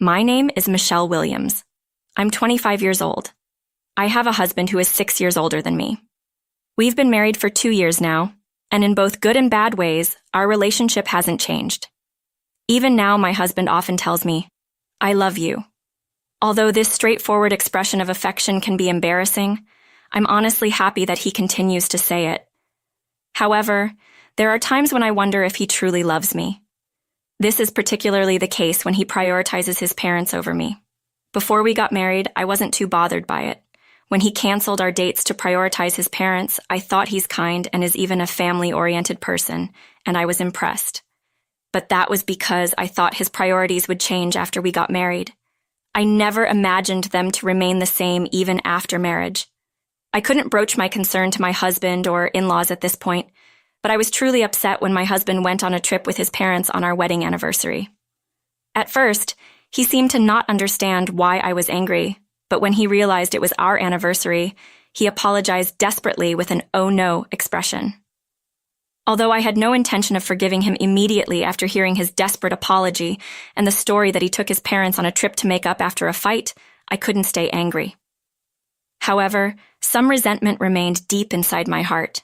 My name is Michelle Williams. I'm 25 years old. I have a husband who is 6 years older than me. We've been married for 2 years now, and in both good and bad ways, our relationship hasn't changed. Even now, my husband often tells me, "I love you." Although this straightforward expression of affection can be embarrassing, I'm honestly happy that he continues to say it. However, there are times when I wonder if he truly loves me. This is particularly the case when he prioritizes his parents over me. Before we got married, I wasn't too bothered by it. When he canceled our dates to prioritize his parents, I thought he's kind and is even a family-oriented person, and I was impressed. But that was because I thought his priorities would change after we got married. I never imagined them to remain the same even after marriage. I couldn't broach my concern to my husband or in-laws at this point, but I was truly upset when my husband went on a trip with his parents on our wedding anniversary. At first, he seemed to not understand why I was angry, but when he realized it was our anniversary, he apologized desperately with an "oh no" expression. Although I had no intention of forgiving him immediately after hearing his desperate apology and the story that he took his parents on a trip to make up after a fight, I couldn't stay angry. However, some resentment remained deep inside my heart.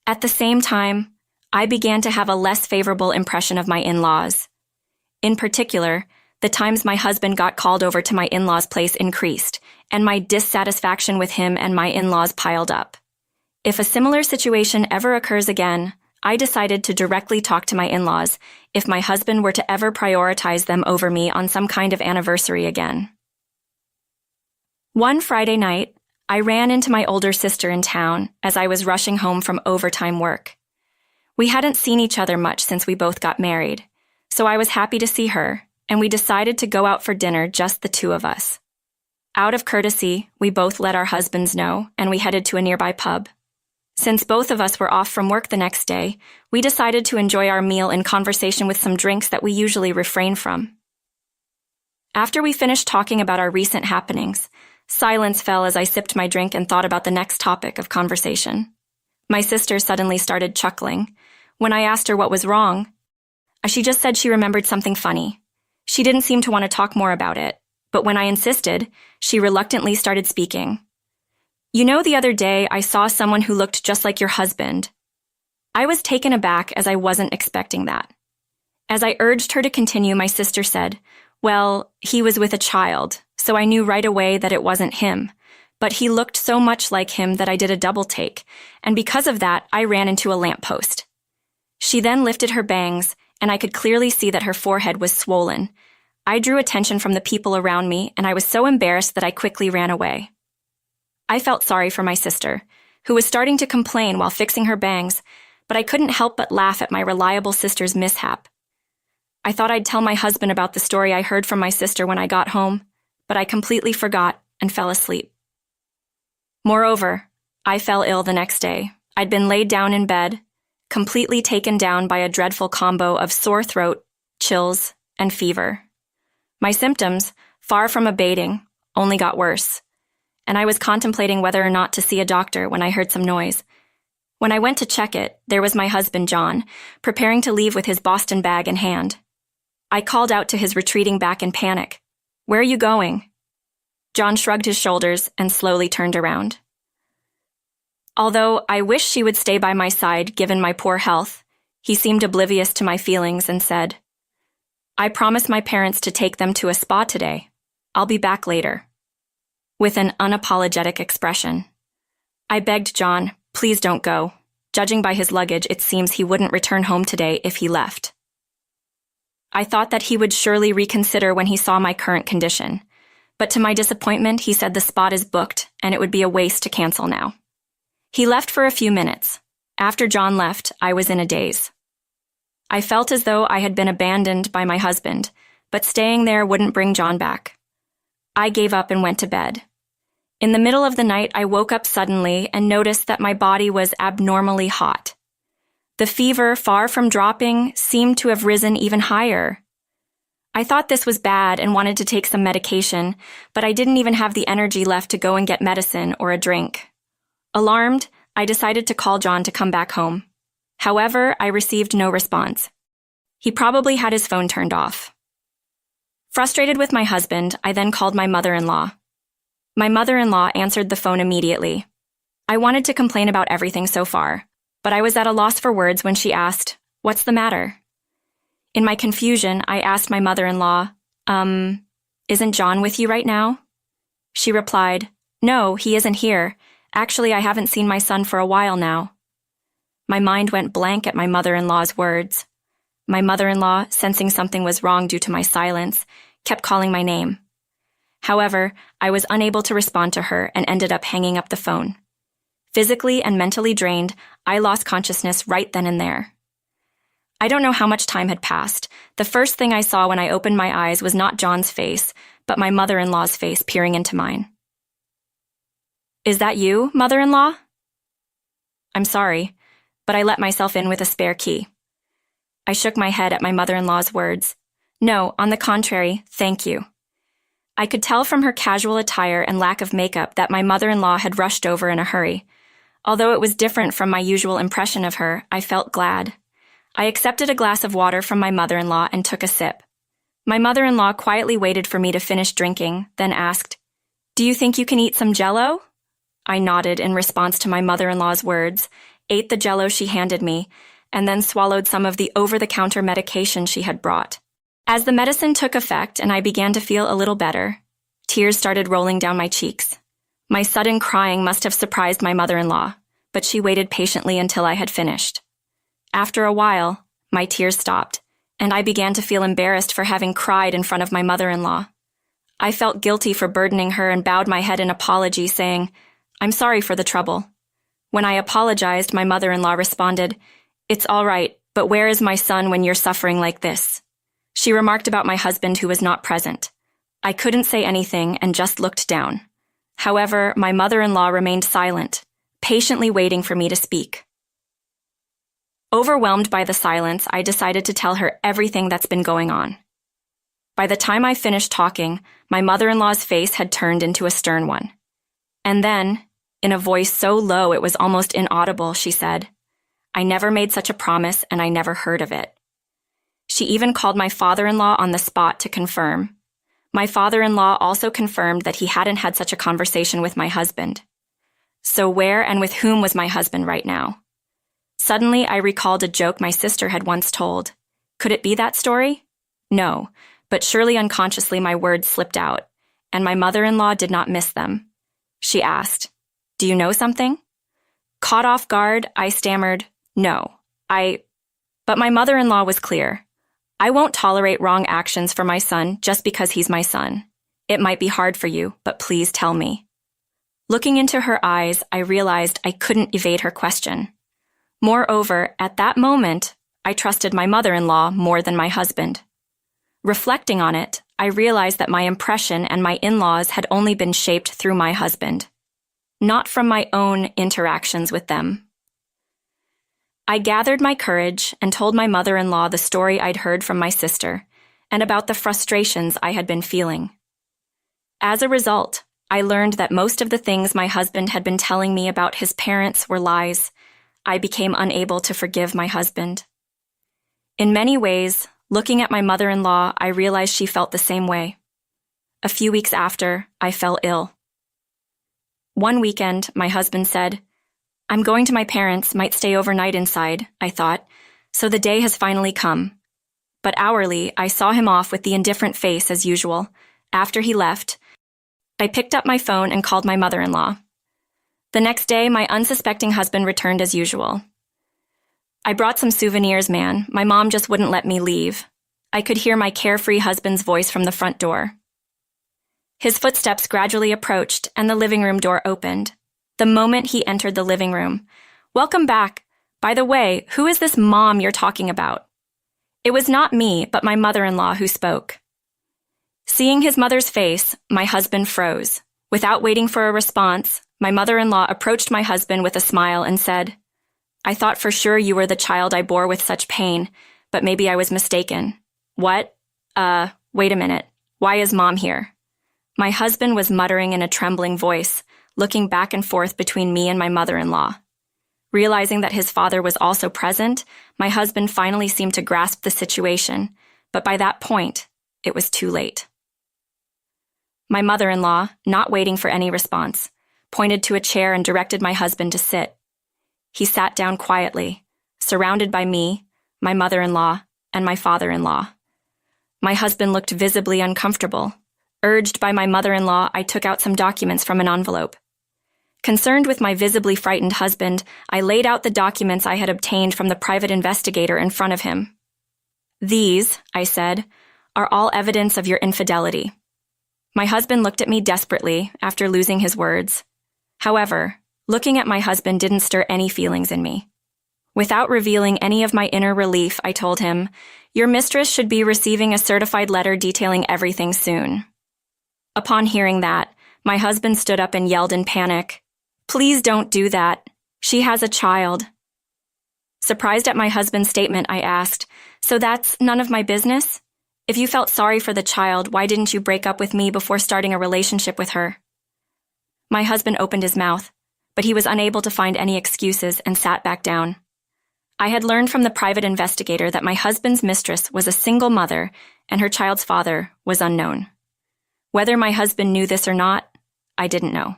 At the same time, I began to have a less favorable impression of my in-laws. In particular, the times my husband got called over to my in-laws' place increased, and my dissatisfaction with him and my in-laws piled up. If a similar situation ever occurs again, I decided to directly talk to my in-laws if my husband were to ever prioritize them over me on some kind of anniversary again. One Friday night, I ran into my older sister in town as I was rushing home from overtime work. We hadn't seen each other much since we both got married, so I was happy to see her, and we decided to go out for dinner, just the two of us. Out of courtesy, we both let our husbands know, and we headed to a nearby pub. Since both of us were off from work the next day, we decided to enjoy our meal in conversation with some drinks that we usually refrain from. After we finished talking about our recent happenings, silence fell as I sipped my drink and thought about the next topic of conversation. My sister suddenly started chuckling. When I asked her what was wrong, she just said she remembered something funny. She didn't seem to want to talk more about it, but when I insisted, she reluctantly started speaking. "You know, the other day I saw someone who looked just like your husband." I was taken aback as I wasn't expecting that. As I urged her to continue, my sister said, "Well, he was with a child, so I knew right away that it wasn't him. But he looked so much like him that I did a double take, and because of that, I ran into a lamppost." She then lifted her bangs, and I could clearly see that her forehead was swollen. I drew attention from the people around me, and I was so embarrassed that I quickly ran away. I felt sorry for my sister, who was starting to complain while fixing her bangs, but I couldn't help but laugh at my reliable sister's mishap. I thought I'd tell my husband about the story I heard from my sister when I got home, but I completely forgot and fell asleep. Moreover, I fell ill the next day. I'd been laid down in bed, completely taken down by a dreadful combo of sore throat, chills, and fever. My symptoms, far from abating, only got worse, and I was contemplating whether or not to see a doctor when I heard some noise. When I went to check it, there was my husband, John, preparing to leave with his Boston bag in hand. I called out to his retreating back in panic. "Where are you going?" John shrugged his shoulders and slowly turned around. Although I wished she would stay by my side given my poor health, he seemed oblivious to my feelings and said, "I promised my parents to take them to a spa today. I'll be back later," with an unapologetic expression. I begged John, "Please don't go. Judging by his luggage, it seems he wouldn't return home today if he left." I thought that he would surely reconsider when he saw my current condition, but to my disappointment, he said the spot is booked and it would be a waste to cancel now. He left for a few minutes. After John left, I was in a daze. I felt as though I had been abandoned by my husband, but staying there wouldn't bring John back. I gave up and went to bed. In the middle of the night, I woke up suddenly and noticed that my body was abnormally hot. The fever, far from dropping, seemed to have risen even higher. I thought this was bad and wanted to take some medication, but I didn't even have the energy left to go and get medicine or a drink. Alarmed, I decided to call John to come back home. However, I received no response. He probably had his phone turned off. Frustrated with my husband, I then called my mother-in-law. My mother-in-law answered the phone immediately. I wanted to complain about everything so far, but I was at a loss for words when she asked, "What's the matter?" In my confusion, I asked my mother-in-law, "Isn't John with you right now?" She replied, "No, he isn't here. Actually, I haven't seen my son for a while now." My mind went blank at my mother-in-law's words. My mother-in-law, sensing something was wrong due to my silence, kept calling my name. However, I was unable to respond to her and ended up hanging up the phone. Physically and mentally drained, I lost consciousness right then and there. I don't know how much time had passed. The first thing I saw when I opened my eyes was not John's face, but my mother-in-law's face peering into mine. "Is that you, mother-in-law?" "I'm sorry, but I let myself in with a spare key." I shook my head at my mother-in-law's words. "No, on the contrary, thank you." I could tell from her casual attire and lack of makeup that my mother-in-law had rushed over in a hurry. Although it was different from my usual impression of her, I felt glad. I accepted a glass of water from my mother-in-law and took a sip. My mother-in-law quietly waited for me to finish drinking, then asked, "Do you think you can eat some Jell-O?" I nodded in response to my mother-in-law's words, ate the Jell-O she handed me, and then swallowed some of the over-the-counter medication she had brought. As the medicine took effect and I began to feel a little better, tears started rolling down my cheeks. My sudden crying must have surprised my mother-in-law, but she waited patiently until I had finished. After a while, my tears stopped, and I began to feel embarrassed for having cried in front of my mother-in-law. I felt guilty for burdening her and bowed my head in apology, saying, "I'm sorry for the trouble." When I apologized, my mother-in-law responded, "It's all right, but where is my son when you're suffering like this?" She remarked about my husband who was not present. I couldn't say anything and just looked down. However, my mother-in-law remained silent, patiently waiting for me to speak. Overwhelmed by the silence, I decided to tell her everything that's been going on. By the time I finished talking, my mother-in-law's face had turned into a stern one. And then, in a voice so low it was almost inaudible, she said, "I never made such a promise and I never heard of it." She even called my father-in-law on the spot to confirm. My father-in-law also confirmed that he hadn't had such a conversation with my husband. So where and with whom was my husband right now? Suddenly, I recalled a joke my sister had once told. Could it be that story? No, but surely unconsciously my words slipped out, and my mother-in-law did not miss them. She asked, "Do you know something?" Caught off guard, I stammered, "No, But my mother-in-law was clear. "I won't tolerate wrong actions for my son just because he's my son. It might be hard for you, but please tell me." Looking into her eyes, I realized I couldn't evade her question. Moreover, at that moment, I trusted my mother-in-law more than my husband. Reflecting on it, I realized that my impression and my in-laws had only been shaped through my husband, not from my own interactions with them. I gathered my courage and told my mother-in-law the story I'd heard from my sister and about the frustrations I had been feeling. As a result, I learned that most of the things my husband had been telling me about his parents were lies. I became unable to forgive my husband. In many ways, looking at my mother-in-law, I realized she felt the same way. A few weeks after, I fell ill. One weekend, my husband said, "I'm going to my parents', might stay overnight inside," I thought, so the day has finally come. But hourly, I saw him off with the indifferent face as usual. After he left, I picked up my phone and called my mother-in-law. The next day, my unsuspecting husband returned as usual. "I brought some souvenirs, man. My mom just wouldn't let me leave." I could hear my carefree husband's voice from the front door. His footsteps gradually approached, and the living room door opened. The moment he entered the living room, "Welcome back. By the way, who is this mom you're talking about?" It was not me, but my mother-in-law who spoke. Seeing his mother's face, my husband froze. Without waiting for a response, my mother-in-law approached my husband with a smile and said, "I thought for sure you were the child I bore with such pain, but maybe I was mistaken." "What? Wait a minute. Why is Mom here?" My husband was muttering in a trembling voice, looking back and forth between me and my mother-in-law. Realizing that his father was also present, my husband finally seemed to grasp the situation, but by that point, it was too late. My mother-in-law, not waiting for any response, pointed to a chair and directed my husband to sit. He sat down quietly, surrounded by me, my mother-in-law, and my father-in-law. My husband looked visibly uncomfortable. Urged by my mother-in-law, I took out some documents from an envelope. Concerned with my visibly frightened husband, I laid out the documents I had obtained from the private investigator in front of him. "These," I said, "are all evidence of your infidelity." My husband looked at me desperately after losing his words. However, looking at my husband didn't stir any feelings in me. Without revealing any of my inner relief, I told him, "Your mistress should be receiving a certified letter detailing everything soon." Upon hearing that, my husband stood up and yelled in panic, "Please don't do that. She has a child." Surprised at my husband's statement, I asked, "So that's none of my business? If you felt sorry for the child, why didn't you break up with me before starting a relationship with her?" My husband opened his mouth, but he was unable to find any excuses and sat back down. I had learned from the private investigator that my husband's mistress was a single mother and her child's father was unknown. Whether my husband knew this or not, I didn't know.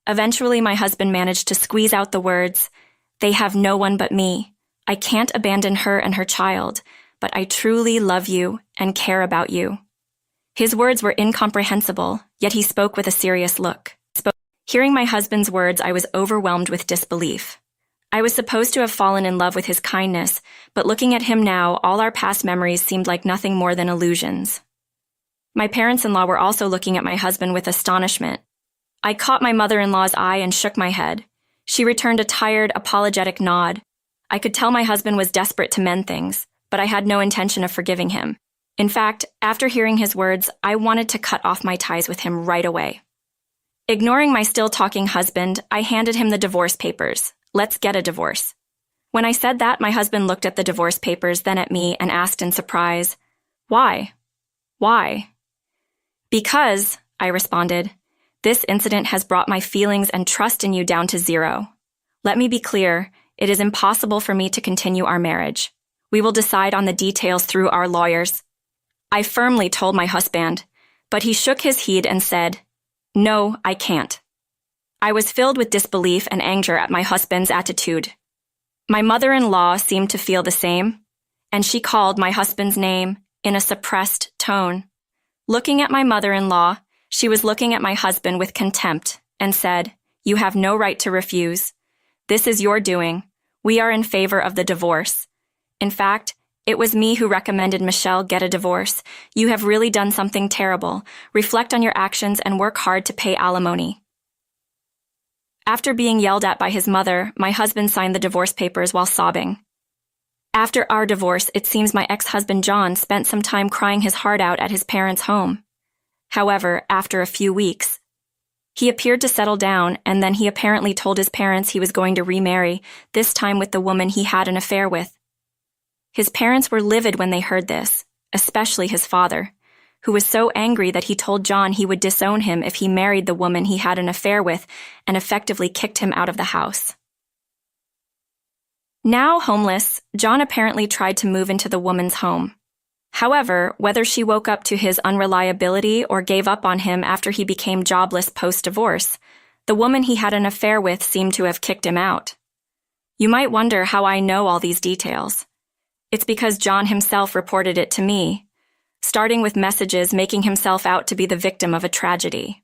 Eventually, my husband managed to squeeze out the words, "They have no one but me. I can't abandon her and her child, but I truly love you and care about you." His words were incomprehensible, yet he spoke with a serious look. Hearing my husband's words, I was overwhelmed with disbelief. I was supposed to have fallen in love with his kindness, but looking at him now, all our past memories seemed like nothing more than illusions. My parents-in-law were also looking at my husband with astonishment. I caught my mother-in-law's eye and shook my head. She returned a tired, apologetic nod. I could tell my husband was desperate to mend things, but I had no intention of forgiving him. In fact, after hearing his words, I wanted to cut off my ties with him right away. Ignoring my still-talking husband, I handed him the divorce papers. "Let's get a divorce." When I said that, my husband looked at the divorce papers, then at me, and asked in surprise, "Why? Why?" "Because," I responded, "this incident has brought my feelings and trust in you down to zero. Let me be clear, it is impossible for me to continue our marriage. We will decide on the details through our lawyers." I firmly told my husband, but he shook his head and said, "No, I can't." I was filled with disbelief and anger at my husband's attitude. My mother-in-law seemed to feel the same, and she called my husband's name in a suppressed tone. Looking at my mother-in-law, she was looking at my husband with contempt and said, "You have no right to refuse. This is your doing. We are in favor of the divorce. In fact, it was me who recommended Michelle get a divorce. You have really done something terrible. Reflect on your actions and work hard to pay alimony." After being yelled at by his mother, my husband signed the divorce papers while sobbing. After our divorce, it seems my ex-husband John spent some time crying his heart out at his parents' home. However, after a few weeks, he appeared to settle down, and then he apparently told his parents he was going to remarry, this time with the woman he had an affair with. His parents were livid when they heard this, especially his father, who was so angry that he told John he would disown him if he married the woman he had an affair with and effectively kicked him out of the house. Now homeless, John apparently tried to move into the woman's home. However, whether she woke up to his unreliability or gave up on him after he became jobless post-divorce, the woman he had an affair with seemed to have kicked him out. You might wonder how I know all these details. It's because John himself reported it to me, starting with messages making himself out to be the victim of a tragedy.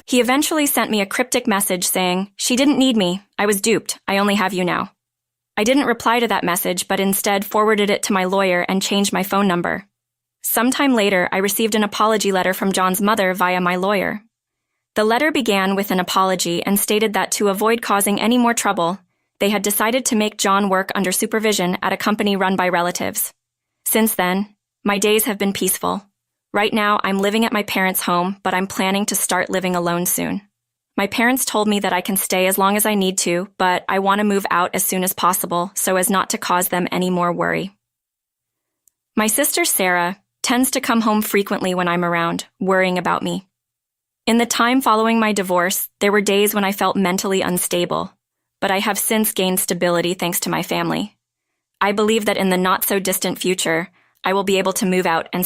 He eventually sent me a cryptic message saying, "She didn't need me. I was duped. I only have you now." I didn't reply to that message, but instead forwarded it to my lawyer and changed my phone number. Sometime later, I received an apology letter from John's mother via my lawyer. The letter began with an apology and stated that to avoid causing any more trouble, they had decided to make John work under supervision at a company run by relatives. Since then, my days have been peaceful. Right now, I'm living at my parents' home, but I'm planning to start living alone soon. My parents told me that I can stay as long as I need to, but I want to move out as soon as possible so as not to cause them any more worry. My sister Sarah tends to come home frequently when I'm around, worrying about me. In the time following my divorce, there were days when I felt mentally unstable, but I have since gained stability thanks to my family. I believe that in the not-so-distant future, I will be able to move out and